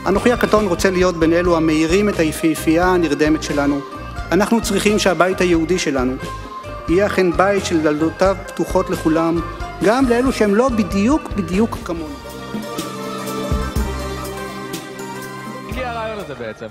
אנוכי הקטון רוצה להיות בין אלו המאירים את היפהפייה הנרדמת שלנו. אנחנו צריכים שהבית היהודי שלנו יהיה אכן בית של דלתותיו פתוחות לכולם, גם לאלו שהם לא בדיוק כמונו. הגיע הרעיון הזה בעצם.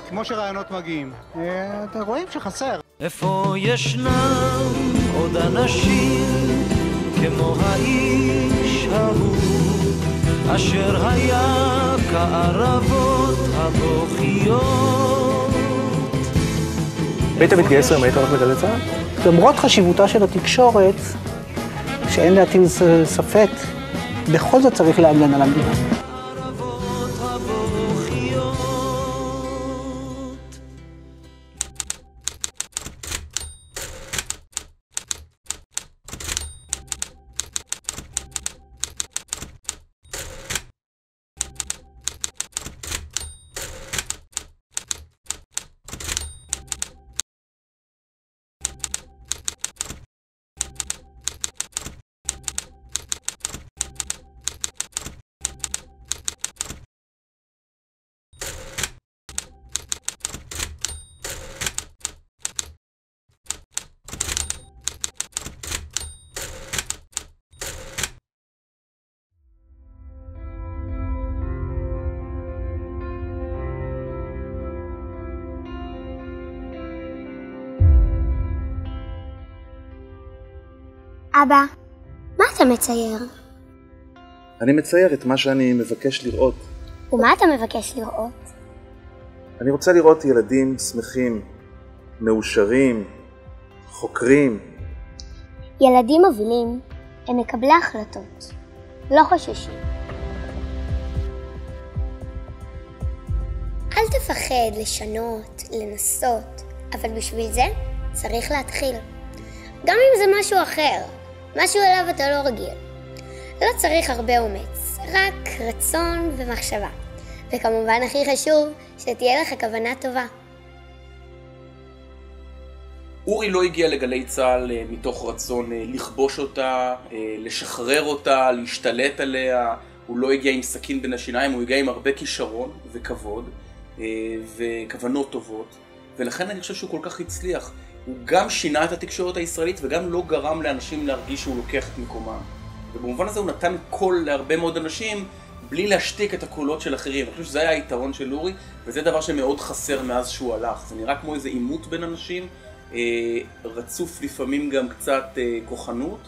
כמו שרעיונות מגיעים. אתם רואים שחסר. איפה ישנם עוד אנשים כמו האיש ההוא אשר היה כערבות הבוכיות. היית מתגייס היום, היית הולך לגלי צה"ל? למרות חשיבותה של התקשורת, שאין להטיל ספק, בכל זאת צריך להגן על המדינה. אבא, מה אתה מצייר? אני מצייר את מה שאני מבקש לראות. ומה אתה מבקש לראות? אני רוצה לראות ילדים שמחים, מאושרים, חוקרים. ילדים מובילים הם מקבלי החלטות, לא חוששים. אל תפחד לשנות, לנסות, אבל בשביל זה צריך להתחיל. גם אם זה משהו אחר, משהו אליו אתה לא רגיל. לא צריך הרבה אומץ, רק רצון ומחשבה. וכמובן הכי חשוב, שתהיה לך כוונה טובה. אורי לא הגיע לגלי צה"ל מתוך רצון לכבוש אותה, לשחרר אותה, להשתלט עליה. הוא לא הגיע עם סכין בין השיניים, הוא הגיע עם הרבה כישרון וכבוד וכוונות טובות. ולכן אני חושב שהוא כל כך הצליח. הוא גם שינה את התקשורת הישראלית וגם לא גרם לאנשים להרגיש שהוא לוקח את מקומם. ובמובן הזה הוא נתן קול להרבה מאוד אנשים בלי להשתיק את הקולות של אחרים. אני חושב שזה היה היתרון של אורי, וזה דבר שמאוד חסר מאז שהוא הלך. זה נראה כמו איזה עימות בין אנשים, רצוף לפעמים גם קצת כוחנות,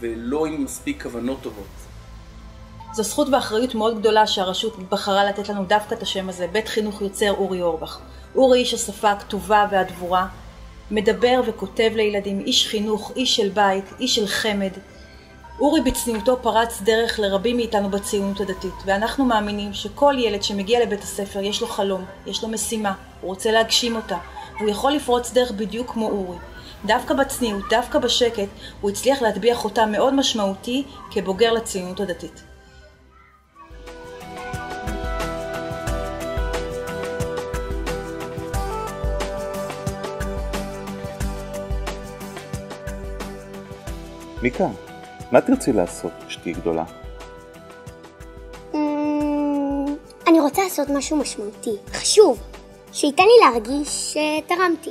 ולא עם מספיק כוונות טובות. זו זכות ואחריות מאוד גדולה שהרשות בחרה לתת לנו דווקא את השם הזה, בית חינוך יוצר אורי אורבך. אורי איש השפה הכתובה והדבורה, מדבר וכותב לילדים, איש חינוך, איש של בית, איש של חמד. אורי בצניעותו פרץ דרך לרבים מאיתנו בציונות הדתית, ואנחנו מאמינים שכל ילד שמגיע לבית הספר יש לו חלום, יש לו משימה, הוא רוצה להגשים אותה, והוא יכול לפרוץ דרך בדיוק כמו אורי. דווקא בצניעות, דווקא בשקט, הוא הצליח להטביע חותם מאוד משמעותי כבוגר לציונות הדתית. מיקה, מה תרצי לעשות כשתהיי גדולה? אני רוצה לעשות משהו משמעותי, חשוב, שייתן לי להרגיש שתרמתי.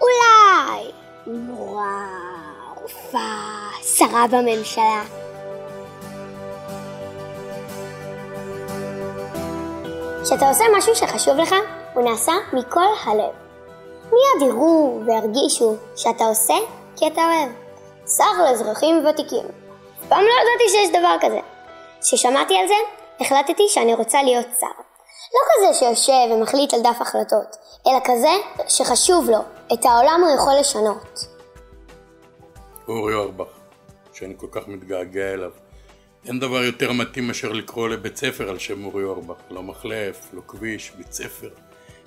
אולי מורה, רופאה, שרה בממשלה. כשאתה עושה משהו שחשוב לך, הוא נעשה מכל הלב. מיד יראו והרגישו שאתה עושה כי אתה אוהב. שר לאזרחים ותיקים. פעם לא ידעתי שיש דבר כזה. כששמעתי על זה, החלטתי שאני רוצה להיות שר. לא כזה שיושב ומחליט על דף החלטות, אלא כזה שחשוב לו, את העולם הוא יכול לשנות. אורי אורבך, שאני כל כך מתגעגע אליו. אין דבר יותר מתאים מאשר לקרוא לבית ספר על שם אורי אורבך. לא מחלף, לא כביש, בית ספר.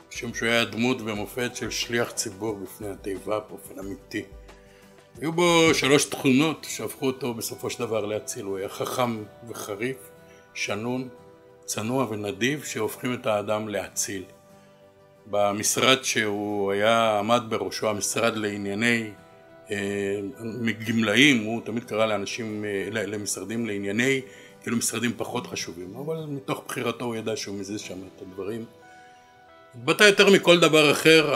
משום שהוא היה דמות ומופת של שליח ציבור בפני התיבה באופן אמיתי. היו בו 3 תכונות שהפכו אותו בסופו של דבר להציל. הוא היה חכם וחריף, שנון, צנוע ונדיב, שהופכים את האדם להציל. במשרד שהוא עמד בראשו, המשרד לענייני גמלאים, הוא תמיד קרא לאנשים, למשרדים לענייני כאילו משרדים פחות חשובים, אבל מתוך בחירתו הוא ידע שהוא מזיז שם את הדברים. התבטא יותר מכל דבר אחר,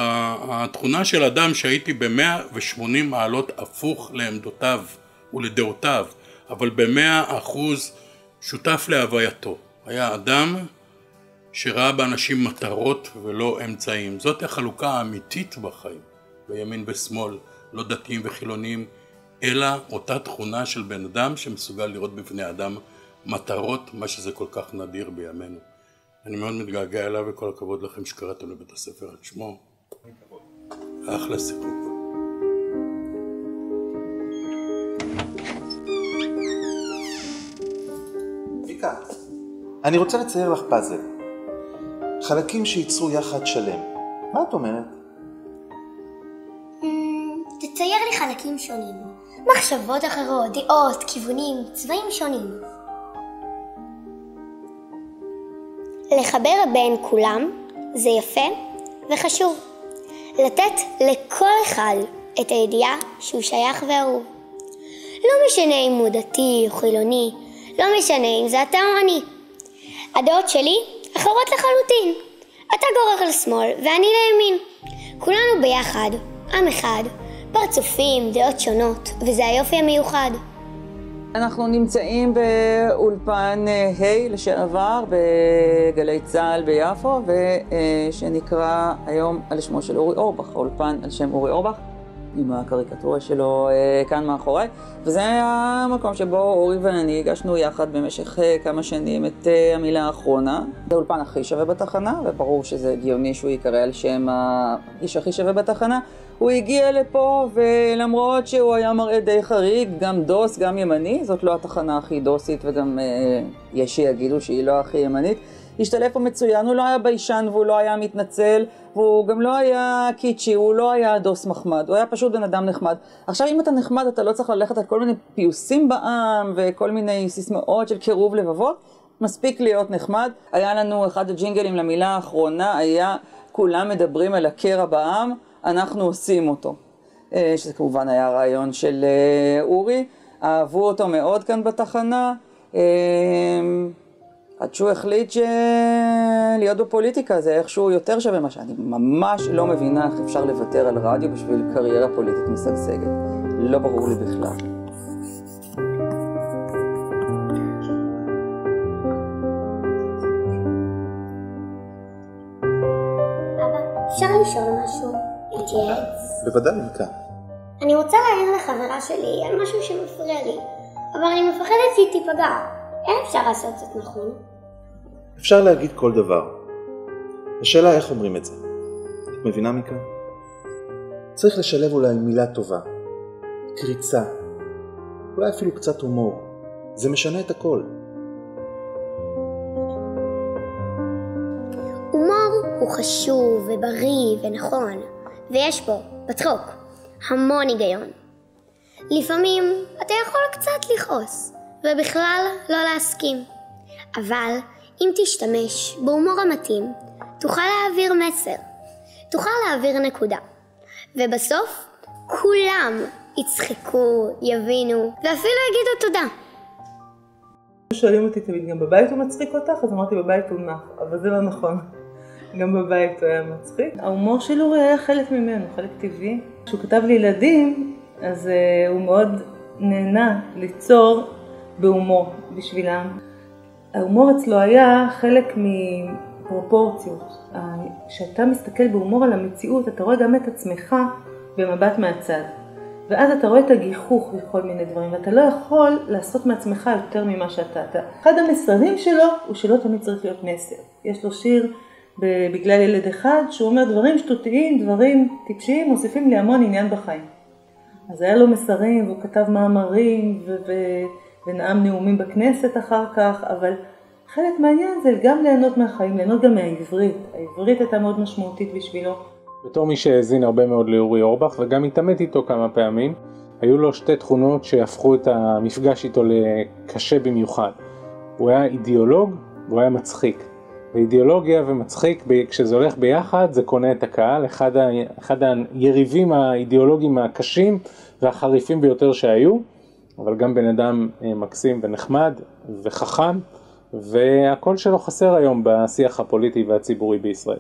התכונה של אדם שהייתי ב180 מעלות הפוך לעמדותיו ולדעותיו, אבל ב100% שותף להווייתו. היה אדם שראה באנשים מטרות ולא אמצעים. זאת החלוקה האמיתית בחיים, בימין ושמאל, לא דתיים וחילונים, אלא אותה תכונה של בן אדם שמסוגל לראות בבני אדם מטרות, מה שזה כל כך נדיר בימינו. אני מאוד מתגעגע אליו וכל הכבוד לכם שקראתם לבית הספר על שמו. אחלה סיפור. ויקה, אני רוצה לצייר לך פאזל. חלקים שייצרו יחד שלם. מה את אומרת? תצייר לי חלקים שונים. מחשבות אחרות, דעות, כיוונים, צבעים שונים. לחבר בין כולם זה יפה וחשוב. לתת לכל אחד את הידיעה שהוא שייך ואהוב. לא משנה אם הוא דתי או חילוני, לא משנה אם זה אתה או אני. הדעות שלי אחרות לחלוטין. אתה גורר לשמאל ואני לימין. כולנו ביחד, עם אחד, פרצופים, דעות שונות, וזה היופי המיוחד. אנחנו נמצאים באולפן ה' לשעבר בגלי צה"ל ביפו, ושנקרא היום על שמו של אורי אורבך, האולפן על שם אורי אורבך, עם הקריקטורה שלו כאן מאחורי, וזה המקום שבו אורי ואני הגשנו יחד במשך כמה שנים את המילה האחרונה. זה האולפן הכי שווה בתחנה, וברור שזה הגיוני שהוא יקרא על שם האיש הכי שווה בתחנה. הוא הגיע לפה, ולמרות שהוא היה מראה די חריג, גם דוס, גם ימני, זאת לא התחנה הכי דוסית, וגם יש שיגידו שהיא לא הכי ימנית, השתלב פה מצוין, הוא לא היה ביישן והוא לא היה מתנצל, והוא גם לא היה קיצ'י, הוא לא היה דוס מחמד, הוא היה פשוט בן אדם נחמד. עכשיו אם אתה נחמד אתה לא צריך ללכת על כל מיני פיוסים בעם, וכל מיני סיסמאות של קירוב לבבות, מספיק להיות נחמד. היה לנו אחד הג'ינגלים למילה האחרונה, היה כולם מדברים על הקרע בעם, אנחנו עושים אותו. שזה כמובן היה רעיון של אורי, אהבו אותו מאוד כאן בתחנה, עד שהוא החליט להיות בפוליטיקה זה איכשהו יותר שווה מה שאני ממש לא מבינה איך אפשר לוותר על רדיו בשביל קריירה פוליטית משגשגת. לא ברור לי בכלל. אבא, אפשר לשאול משהו? להתייעץ? בוודאי, ויקה. אני רוצה להעיר לחברה שלי על משהו שמפריע לי, אבל אני מפחדת שהיא תיפגע. איך אפשר לעשות זאת נכון? אפשר להגיד כל דבר. השאלה איך אומרים את זה. את מבינה מכאן? צריך לשלב אולי מילה טובה, קריצה, אולי אפילו קצת הומור. זה משנה את הכל. הומור הוא חשוב ובריא ונכון, ויש בו, בצחוק, המון היגיון. לפעמים אתה יכול קצת לכעוס, ובכלל לא להסכים. אבל אם תשתמש בהומור המתאים, תוכל להעביר מסר, תוכל להעביר נקודה. ובסוף כולם יצחקו, יבינו, ואפילו יגידו תודה. שואלים אותי תמיד, גם בבית הוא מצחיק אותך? אז אמרתי בבית הוא נח, אבל זה לא נכון. גם בבית הוא היה מצחיק. ההומור של אורי היה חלק ממנו, חלק טבעי. כשהוא כתב לילדים, אז הוא מאוד נהנה ליצור בהומור בשבילם. ההומור אצלו היה חלק מפרופורציות. כשאתה מסתכל בהומור על המציאות, אתה רואה גם את עצמך במבט מהצד. ואז אתה רואה את הגיחוך בכל מיני דברים, ואתה לא יכול לעשות מעצמך יותר ממה שאתה. אחד המסרים שלו הוא שלא תמיד צריך להיות מסר. יש לו שיר בגלל ילד אחד, שהוא אומר דברים שטותיים, דברים טיפשיים, מוסיפים לי המון עניין בחיים. אז היה לו מסרים, והוא כתב מאמרים, ונאם נאומים בכנסת אחר כך, אבל חלק מהעניין זה גם ליהנות מהחיים, ליהנות גם מהעברית. העברית הייתה מאוד משמעותית בשבילו. בתור מי שהאזין הרבה מאוד לאורי אורבך, וגם התעמת איתו כמה פעמים, היו לו שתי תכונות שהפכו את המפגש איתו לקשה במיוחד. הוא היה אידיאולוג, והוא היה מצחיק. ואידיאולוגיה ומצחיק, כשזה הולך ביחד, זה קונה את הקהל. אחד היריבים האידיאולוגיים הקשים והחריפים ביותר שהיו. אבל גם בן אדם מקסים ונחמד וחכם, והקול שלו חסר היום בשיח הפוליטי והציבורי בישראל.